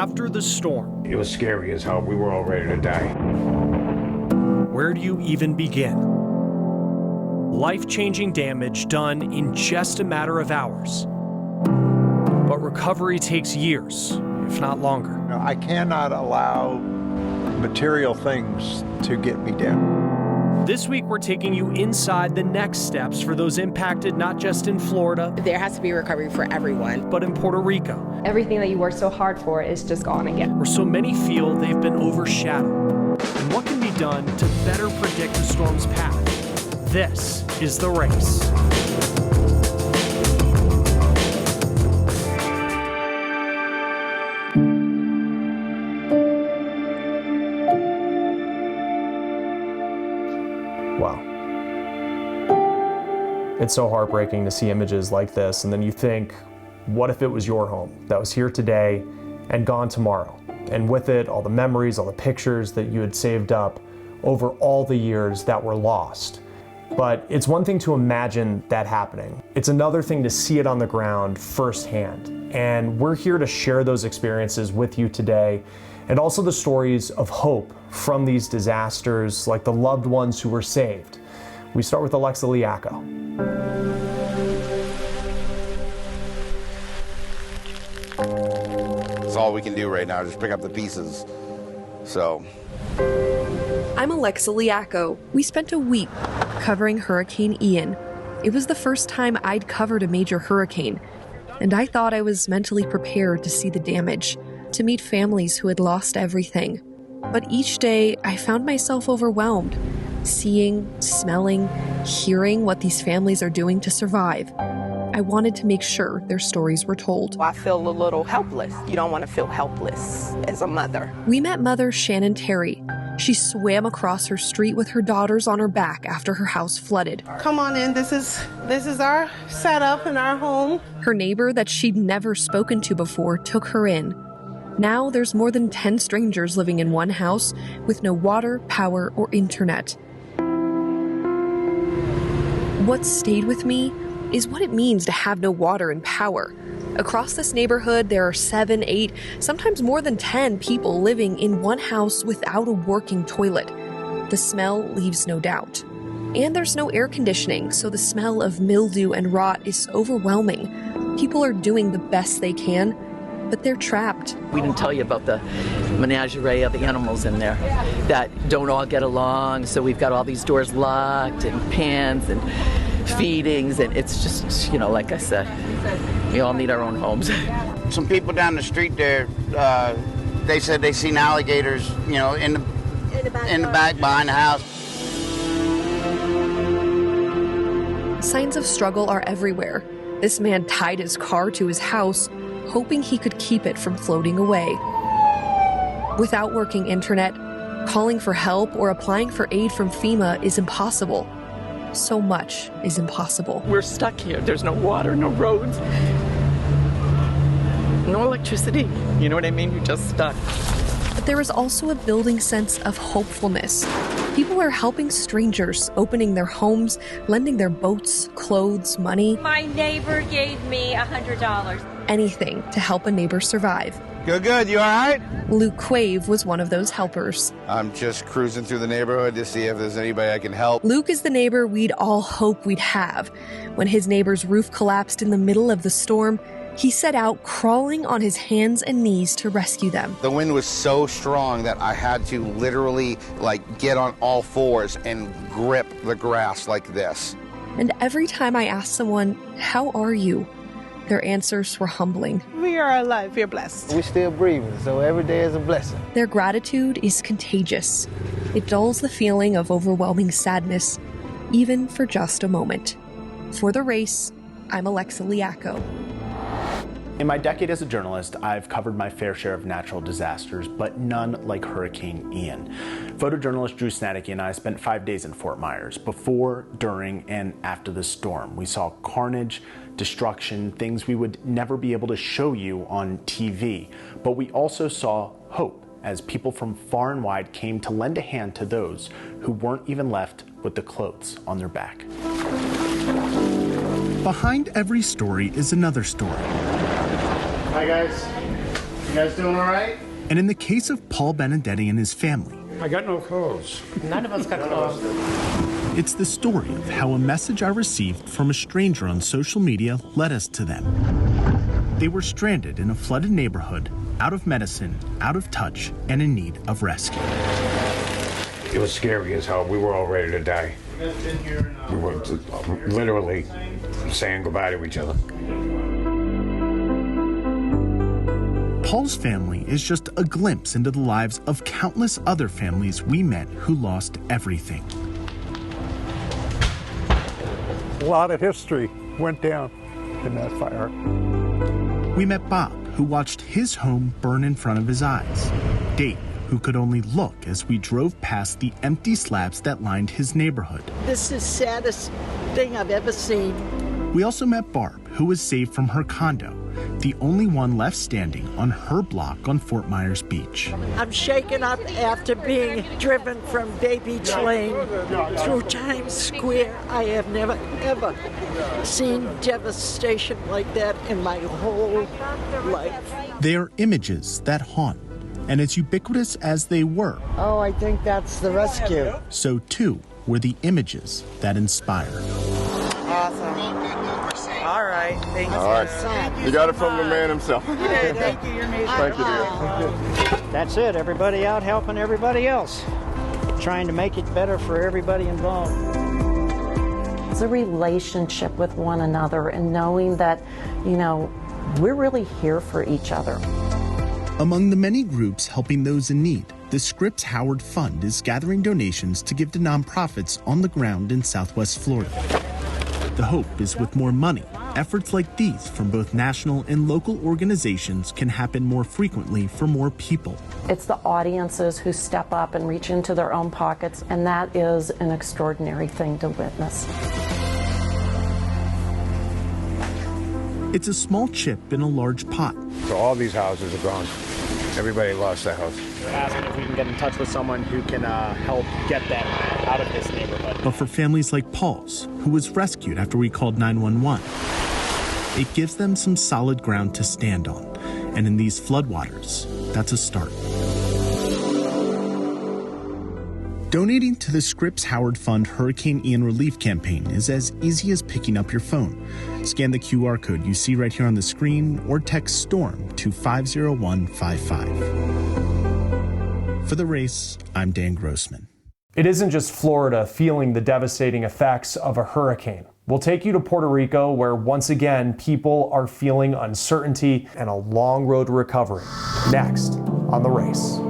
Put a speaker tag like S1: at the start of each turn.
S1: after the storm.
S2: It was scary as hell. We were all ready to die.
S1: Where do you even begin? Life-changing damage done in just a matter of hours. But recovery takes years, if not longer.
S3: I cannot allow material things to get me down.
S1: This week, we're taking you inside the next steps for those impacted not just in Florida.
S4: There has to be recovery for everyone.
S1: But in Puerto Rico.
S5: Everything that you worked so hard for is just gone again.
S1: Where so many feel they've been overshadowed. And what can be done to better predict the storm's path? This is The Race.
S6: Wow. It's so heartbreaking to see images like this, and then you think, what if it was your home that was here today and gone tomorrow? And with it, all the memories, all the pictures that you had saved up over all the years that were lost. But it's one thing to imagine that happening. It's another thing to see it on the ground firsthand. And we're here to share those experiences with you today, and also the stories of hope from these disasters, like the loved ones who were saved. We start with Alexa Liacco.
S7: That's all we can do right now, just pick up the pieces. So.
S8: I'm Alexa Liacco. We spent a week covering Hurricane Ian. It was the first time I'd covered a major hurricane, and I thought I was mentally prepared to see the damage, to meet families who had lost everything. But each day, I found myself overwhelmed, seeing, smelling, hearing what these families are doing to survive. I wanted to make sure their stories were told.
S4: I feel a little helpless. You don't want to feel helpless as a mother.
S8: We met mother Shannon Terry. She swam across her street with her daughters on her back after her house flooded.
S9: Come on in, this is our setup in our home.
S8: Her neighbor that she'd never spoken to before took her in. Now there's more than 10 strangers living in one house with no water, power, or internet. What stayed with me is what it means to have no water and power. Across this neighborhood, there are 7, 8, sometimes more than 10 people living in one house without a working toilet. The smell leaves no doubt. And there's no air conditioning, so the smell of mildew and rot is overwhelming. People are doing the best they can, but they're trapped.
S10: We didn't tell you about the menagerie of the animals in there that don't all get along, so we've got all these doors locked and pans and feedings, and it's just, like I said, we all need our own homes.
S7: Some people down the street there, they said they seen alligators, in the back behind the house.
S8: Signs of struggle are everywhere. This man tied his car to his house, hoping he could keep it from floating away. Without working internet, calling for help or applying for aid from FEMA is impossible. So much is impossible.
S10: We're stuck here. There's no water, no roads, no electricity. You know what I mean? You're just stuck.
S8: But there is also a building sense of hopefulness. People are helping strangers, opening their homes, lending their boats, clothes, money.
S11: My neighbor gave me $100.
S8: Anything to help a neighbor survive.
S7: Good, you all right?
S8: Luke Quave was one of those helpers.
S7: I'm just cruising through the neighborhood to see if there's anybody I can help.
S8: Luke is the neighbor we'd all hope we'd have. When his neighbor's roof collapsed in the middle of the storm, he set out crawling on his hands and knees to rescue them.
S7: The wind was so strong that I had to literally get on all fours and grip the grass like this.
S8: And every time I asked someone, "How are you?" their answers were humbling.
S9: We are alive, we're blessed.
S12: We're still breathing, so every day is a blessing.
S8: Their gratitude is contagious. It dulls the feeling of overwhelming sadness, even for just a moment. For The Race, I'm Alexa Liacco.
S13: In my decade as a journalist, I've covered my fair share of natural disasters, but none like Hurricane Ian. Photojournalist Drew Snadicki and I spent 5 days in Fort Myers, before, during, and after the storm. We saw carnage, destruction, things we would never be able to show you on TV. But we also saw hope as people from far and wide came to lend a hand to those who weren't even left with the clothes on their back.
S14: Behind every story is another story.
S15: Hi guys.
S13: You guys doing all right? And in the case of Paul Benedetti and his family,
S2: I got no clothes.
S10: None of us got clothes.
S13: it's the story of how a message I received from a stranger on social media led us to them. They were stranded in a flooded neighborhood, out of medicine, out of touch, and in need of rescue.
S2: It was scary as hell. We were all ready to die. We were literally saying goodbye to each other.
S13: Paul's family is just a glimpse into the lives of countless other families we met who lost everything.
S3: A lot of history went down in that fire.
S13: We met Bob, who watched his home burn in front of his eyes. Dave, who could only look as we drove past the empty slabs that lined his neighborhood.
S14: This is the saddest thing I've ever seen.
S13: We also met Barb, who was saved from her condo, the only one left standing on her block on Fort Myers Beach.
S14: I'm shaken up after being driven from Bay Beach Lane through Times Square. I have never, ever seen devastation like that in my whole life.
S13: They are images that haunt, and as ubiquitous as they were,
S12: Oh, I think that's the rescue.
S13: so too were the images that inspire.
S9: Awesome. All right. Thank you.
S15: All right. You got it from the man himself.
S9: Yeah, thank you. You're amazing.
S15: Thank you, dear.
S12: That's it. Everybody out helping everybody else. Trying to make it better for everybody involved.
S16: It's a relationship with one another and knowing that, you know, we're really here for each other.
S13: Among the many groups helping those in need, the Scripps Howard Fund is gathering donations to give to nonprofits on the ground in Southwest Florida. The hope is with more money, efforts like these from both national and local organizations can happen more frequently for more people.
S16: It's the audiences who step up and reach into their own pockets, and that is an extraordinary thing to witness.
S13: It's a small chip in a large pot.
S2: So all these houses are gone. Everybody lost their house.
S6: We're asking if we can get in touch with someone who can help get them out of this neighborhood.
S13: But for families like Paul's, who was rescued after we called 911, it gives them some solid ground to stand on. And in these floodwaters, that's a start. Donating to the Scripps Howard Fund Hurricane Ian Relief Campaign is as easy as picking up your phone. Scan the QR code you see right here on the screen or text STORM to 50155. For The Race, I'm Dan Grossman.
S6: It isn't just Florida feeling the devastating effects of a hurricane. We'll take you to Puerto Rico, where once again, people are feeling uncertainty and a long road to recovery. Next on The Race.